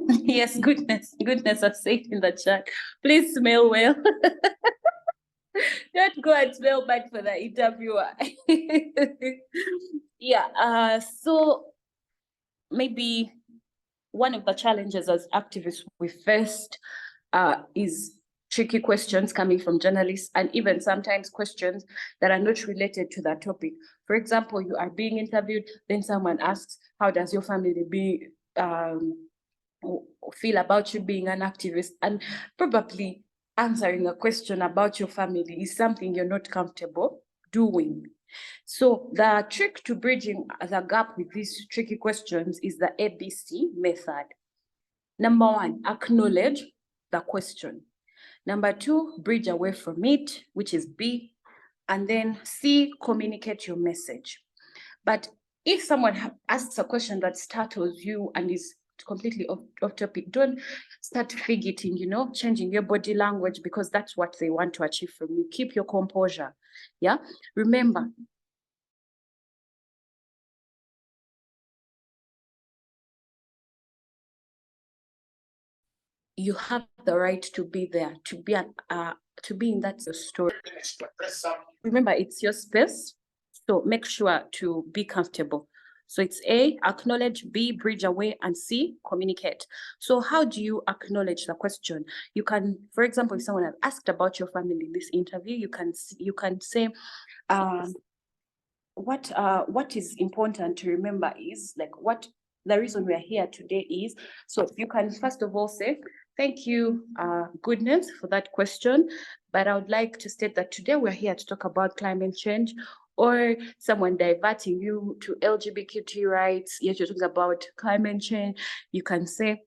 [SPEAKER 2] Yes, goodness I've said in the chat, please smell well. Don't go and smell bad for the interviewer. Yeah, so maybe one of the challenges as activists we faced is tricky questions coming from journalists, and even sometimes questions that are not related to that topic. For example, you are being interviewed, then someone asks, how does your family feel about you being an activist? And probably answering a question about your family is something you're not comfortable doing. So the trick to bridging the gap with these tricky questions is the ABC method. Number 1, acknowledge the question. Number 2, bridge away from it, which is B. And then C, communicate your message. But if someone asks a question that startles you and is completely off topic, don't start fidgeting, changing your body language, because that's what they want to achieve from you. Keep your composure. Yeah. Remember, you have the right to be there, to be in that story. Remember, it's your space, so make sure to be comfortable. So it's A, acknowledge, B, bridge away, and C, communicate. So how do you acknowledge the question? You can, for example, if someone has asked about your family in this interview, you can say, what is important to remember is, like, what the reason we are here today is. So you can first of all say, thank you, Goodness, for that question, but I would like to state that today we're here to talk about climate change. Or someone diverting you to LGBTQ rights, yet you're talking about climate change, you can say,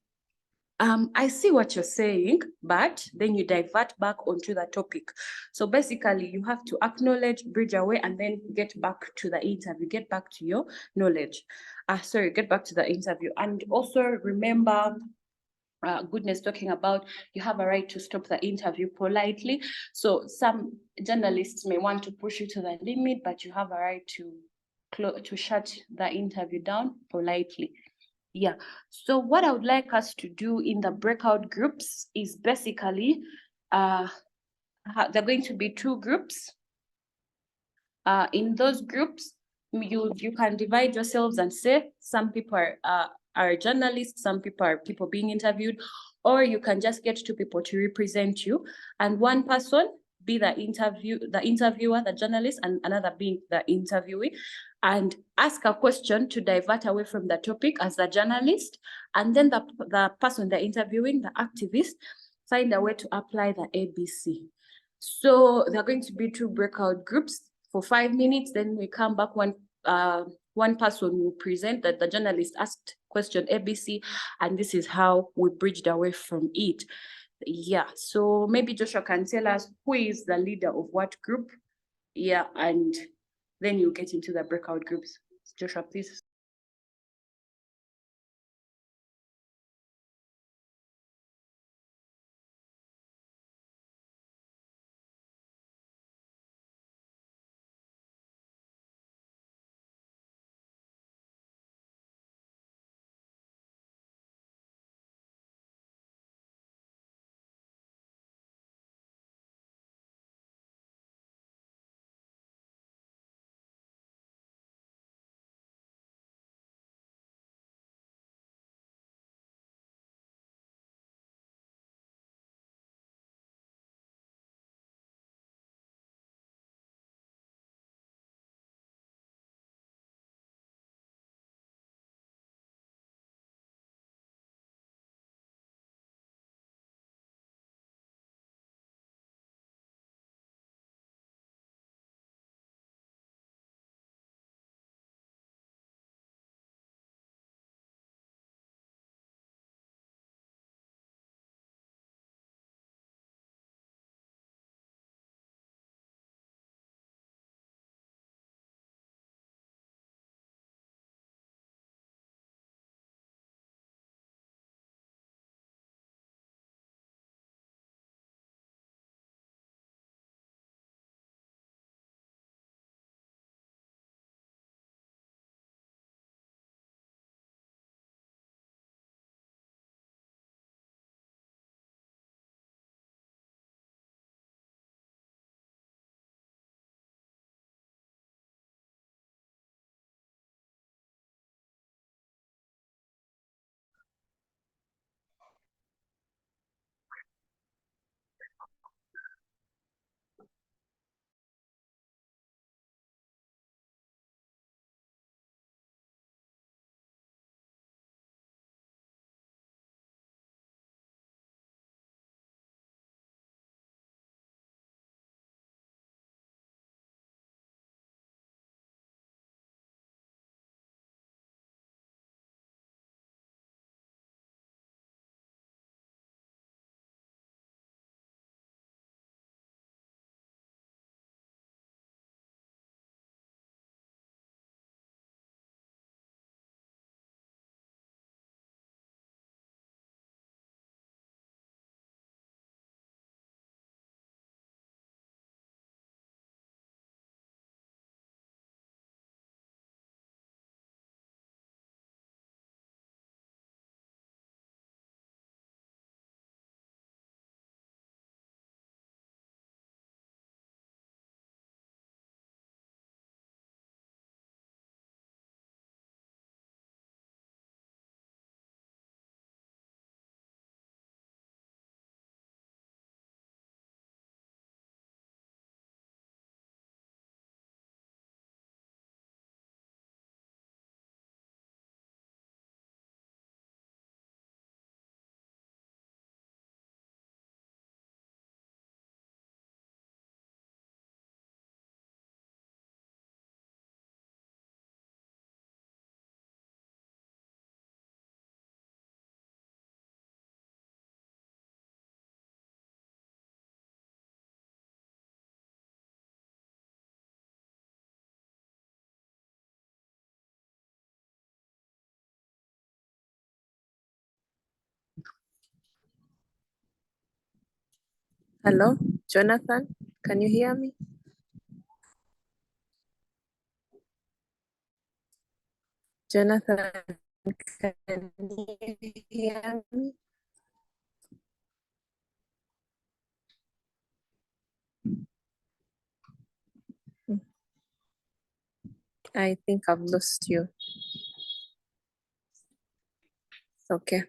[SPEAKER 2] I see what you're saying, but then you divert back onto the topic. So basically, you have to acknowledge, bridge away, and then get back to the interview, get back to your knowledge. Get back to the interview. And also remember, Goodness talking about, you have a right to stop the interview politely. So some journalists may want to push you to the limit, but you have a right to shut the interview down politely. Yeah, so what I would like us to do in the breakout groups is basically, there are going to be 2 groups. In those groups, you can divide yourselves and say, some people are journalists, some people are people being interviewed, or you can just get 2 people to represent you, and one person be the interviewer, the journalist, and another being the interviewee. and ask a question to divert away from the topic as a journalist, and then the person they're interviewing, the activist, find a way to apply the ABC. So there are going to be 2 breakout groups for 5 minutes, then we come back, one person will present that the journalist asked question ABC, and this is how we bridged away from it. Yeah, so maybe Joshua can tell us who is the leader of what group. Yeah, and then you get into the breakout groups. Joshua, please.
[SPEAKER 3] Hello, Jonathan, can you hear me? Jonathan, can you hear me? I think I've lost you. Okay.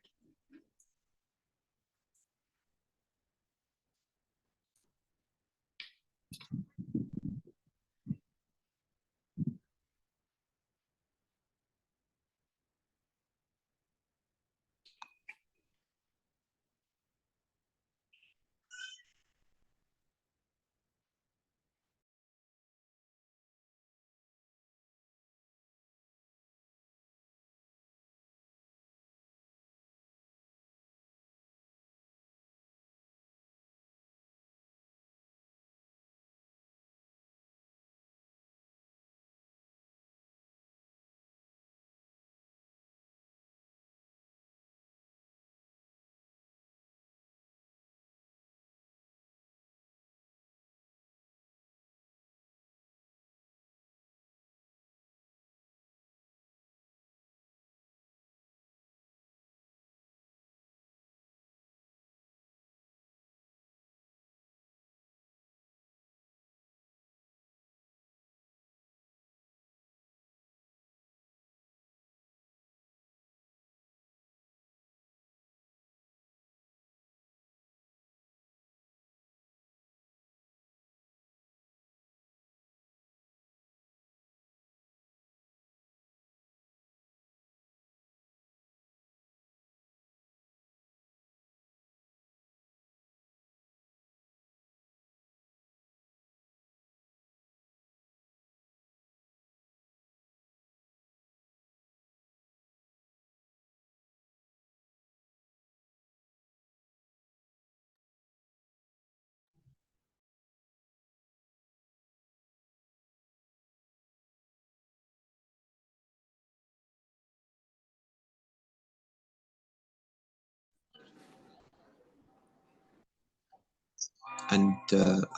[SPEAKER 5] and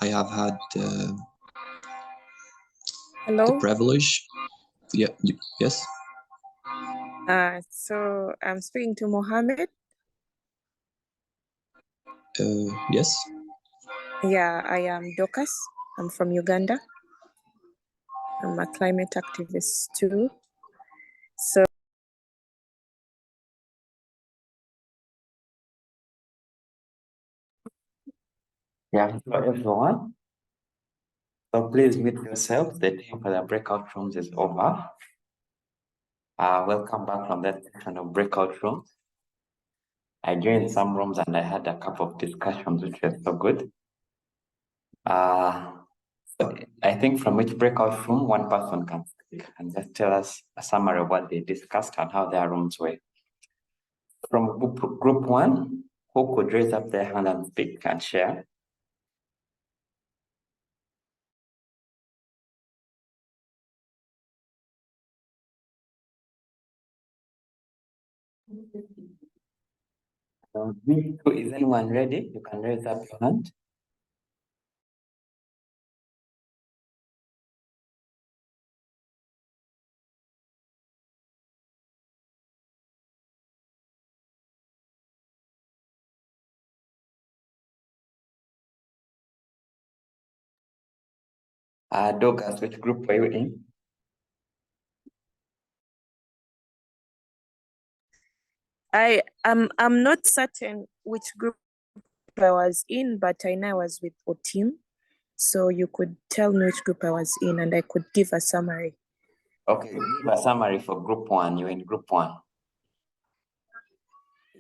[SPEAKER 5] I have had the
[SPEAKER 3] Hello.
[SPEAKER 5] privilege. Yeah, yes.
[SPEAKER 3] So I'm speaking to Mohammed.
[SPEAKER 5] Yes.
[SPEAKER 3] Yeah, I am Dorcas. I'm from Uganda. I'm a climate activist too. So
[SPEAKER 1] Yeah, hello everyone. So please mute yourselves. The time for the breakout rooms is over. Welcome back from that section of breakout rooms. I joined some rooms and I had a couple of discussions which were so good. So I think from each breakout room, one person can speak and just tell us a summary of what they discussed and how their rooms were. From group one, who could raise up their hand and speak and share? Is anyone ready? You can raise up your hand. Douglas, which group were you in?
[SPEAKER 3] I'm not certain which group I was in, but I know I was with our team. So you could tell me which group I was in and I could give a summary.
[SPEAKER 1] Okay, give a summary for group one. You're in group one.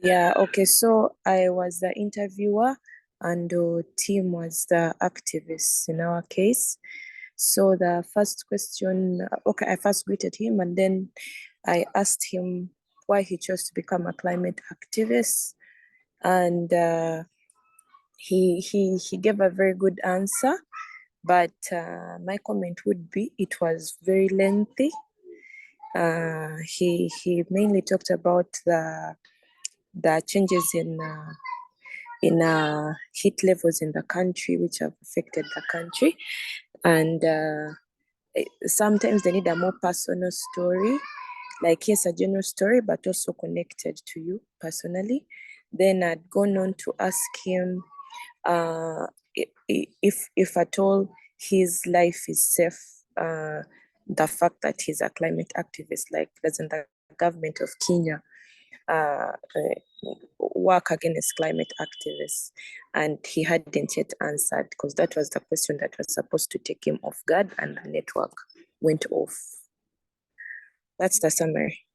[SPEAKER 3] Yeah, okay. So I was the interviewer and the team was the activists in our case. So the first question, okay, I first greeted him and then I asked him why he chose to become a climate activist. And he gave a very good answer, but my comment would be it was very lengthy. He mainly talked about the changes in heat levels in the country, which have affected the country, and sometimes they need a more personal story, like yes, a general story, but also connected to you personally. Then I'd gone on to ask him if at all his life is safe. The fact that he's a climate activist, like doesn't the government of Kenya work against climate activists? And he hadn't yet answered because that was the question that was supposed to take him off guard, and the network went off. That's the summary.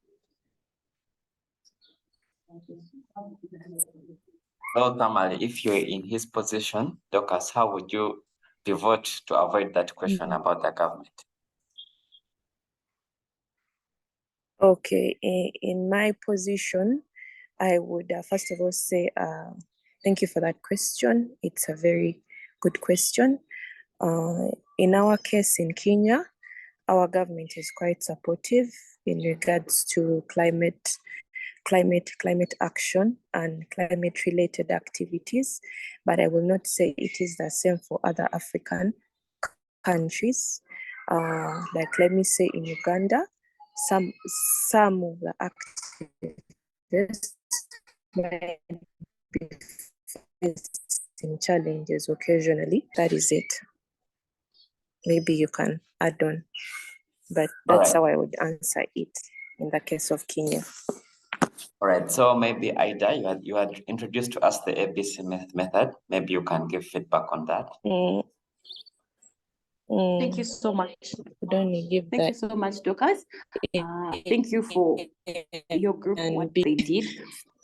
[SPEAKER 1] So Tamale, if you're in his position, Dorcas, how would you pivot to avoid that question about the government?
[SPEAKER 3] Okay, in my position, I would first of all say thank you for that question. It's a very good question. In our case in Kenya, our government is quite supportive in regards to climate action and climate related activities, but I will not say it is the same for other African countries. Like let me say in Uganda, some of the activists might be facing challenges occasionally. That is it. Maybe you can add on, but that's how I would answer it in the case of Kenya.
[SPEAKER 1] All right, so maybe Ida, you had introduced to us the ABC method. Maybe you can give feedback on that.
[SPEAKER 2] Thank you so much.
[SPEAKER 3] Thank
[SPEAKER 2] you so much, Dorcas. Thank you for your group, what they did.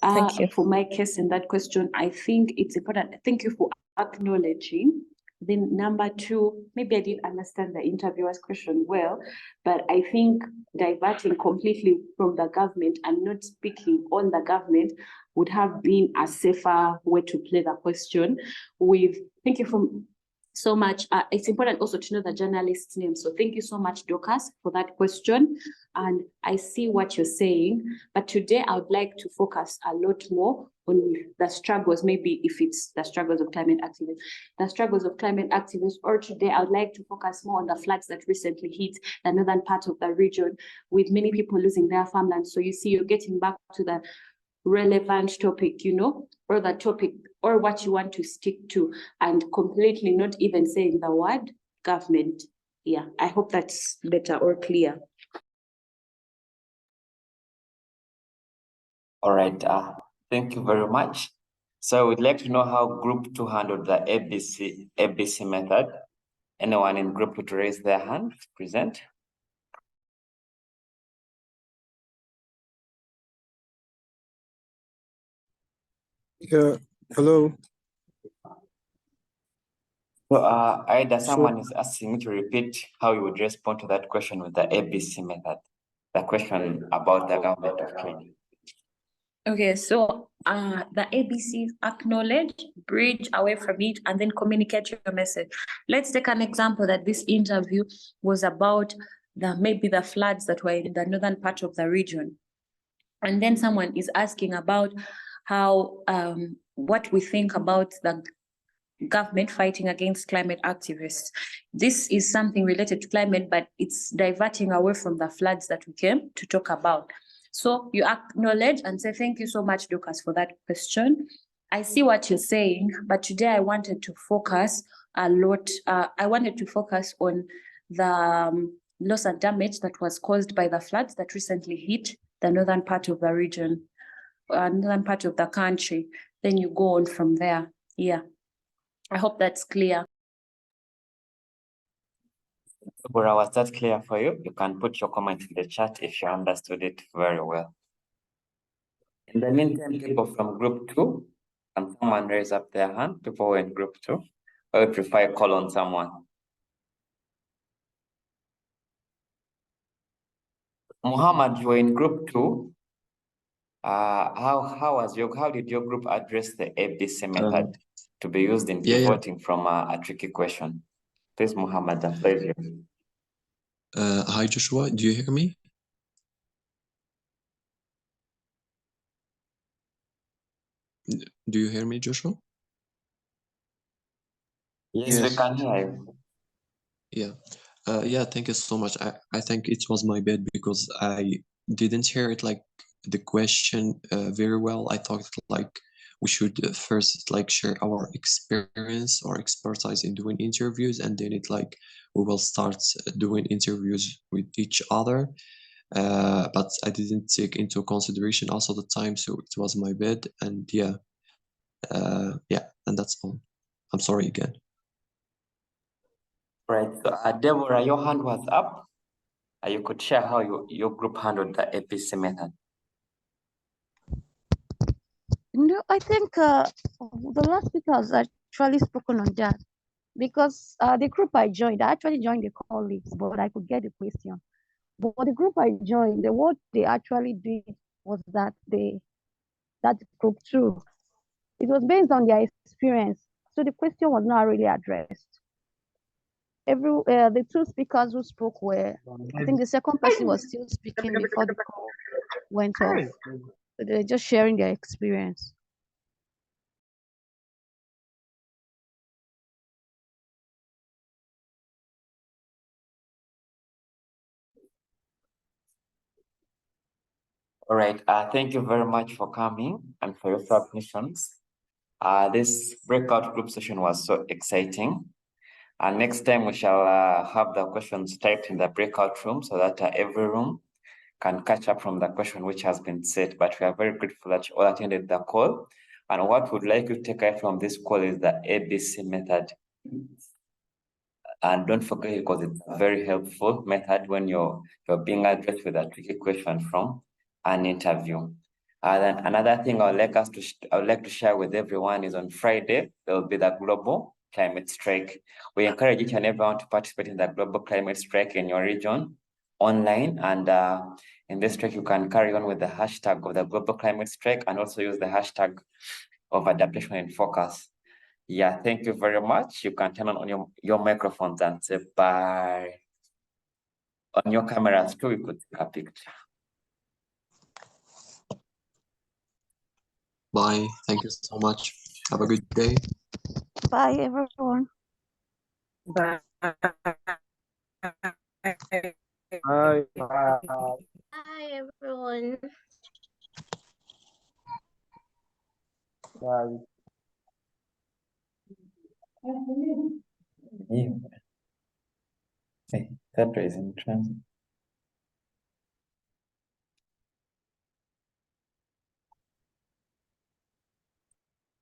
[SPEAKER 3] Thank you.
[SPEAKER 2] For my case in that question, I think it's important. Thank you for acknowledging. Then number two, maybe I didn't understand the interviewer's question well, but I think diverting completely from the government and not speaking on the government would have been a safer way to play the question. Thank you for so much. It's important also to know the journalist's name. So thank you so much, Dorcas, for that question. And I see what you're saying, but today I would like to focus a lot more on the struggles, maybe if it's the struggles of climate activists, or today I would like to focus more on the floods that recently hit the northern part of the region, with many people losing their farmland. So you see, you're getting back to the relevant topic, or the topic, or what you want to stick to, and completely not even saying the word government. Yeah, I hope that's better or clear.
[SPEAKER 1] All right, thank you very much. So we'd like to know how Group 2 handled the ABC method. Anyone in Group 2 to raise their hand, present?
[SPEAKER 6] Yeah, hello.
[SPEAKER 1] So either someone is asking me to repeat how you would respond to that question with the ABC method, the question about the government of Kenya.
[SPEAKER 2] Okay, so the ABC: acknowledge, bridge away from it, and then communicate your message. Let's take an example that this interview was about maybe the floods that were in the northern part of the region. And then someone is asking about how what we think about the government fighting against climate activists. This is something related to climate, but it's diverting away from the floods that we came to talk about. So you acknowledge and say, thank you so much, Dorcas, for that question. I see what you're saying, but today I wanted to focus a lot. I wanted to focus on the loss and damage that was caused by the floods that recently hit the northern part of the region, northern part of the country. Then you go on from there. Yeah, I hope that's clear.
[SPEAKER 1] Bora, was that clear for you? You can put your comment in the chat if you understood it very well. In the meantime, people from Group 2, can someone raise up their hand? People in Group 2, or you prefer call on someone? Muhammad, you were in Group 2. How did your group address the ABC method to be used in pivoting from a tricky question? Please, Muhammad, the floor is yours.
[SPEAKER 5] Hi, Joshua. Do you hear me? Do you hear me, Joshua?
[SPEAKER 1] Yes, we can hear you.
[SPEAKER 5] Yeah. Yeah, thank you so much. I think it was my bad because I didn't hear it like the question very well. I thought like we should first like share our experience or expertise in doing interviews, and then it like we will start doing interviews with each other. But I didn't take into consideration also the time, so it was my bad. And yeah, and that's all. I'm sorry again.
[SPEAKER 1] Right. So, Deborah, your hand was up. You could share how your group handled the ABC method.
[SPEAKER 7] No, I think the last speaker has actually spoken on that, because the group I joined, I actually joined the colleagues, but I could get the question. But the group I joined, what they actually did was that that group 2, it was based on their experience. So the question was not really addressed. The 2 speakers who spoke were, I think the second person was still speaking before the call went off. So they're just sharing their experience.
[SPEAKER 1] All right. Thank you very much for coming and for your submissions. This breakout group session was so exciting. And next time we shall have the questions typed in the breakout room so that every room can catch up from the question which has been set. But we are very grateful that you all attended the call. And what we'd like you to take away from this call is the ABC method. And don't forget, because it's a very helpful method when you're being addressed with a tricky question from an interview. Then another thing I would like to share with everyone is on Friday, there will be the global climate strike. We encourage each and everyone to participate in the global climate strike in your region online. And in this strike, you can carry on with the hashtag of the global climate strike and also use the hashtag of adaptation in focus. Yeah, thank you very much. You can turn on your microphones and say bye. On your camera too, we could take a picture.
[SPEAKER 5] Bye. Thank you so much. Have a good day.
[SPEAKER 7] Bye, everyone.
[SPEAKER 3] Bye.
[SPEAKER 6] Bye.
[SPEAKER 8] Hi, everyone.
[SPEAKER 6] Bye.
[SPEAKER 1] Yeah. Hey, that is in transit.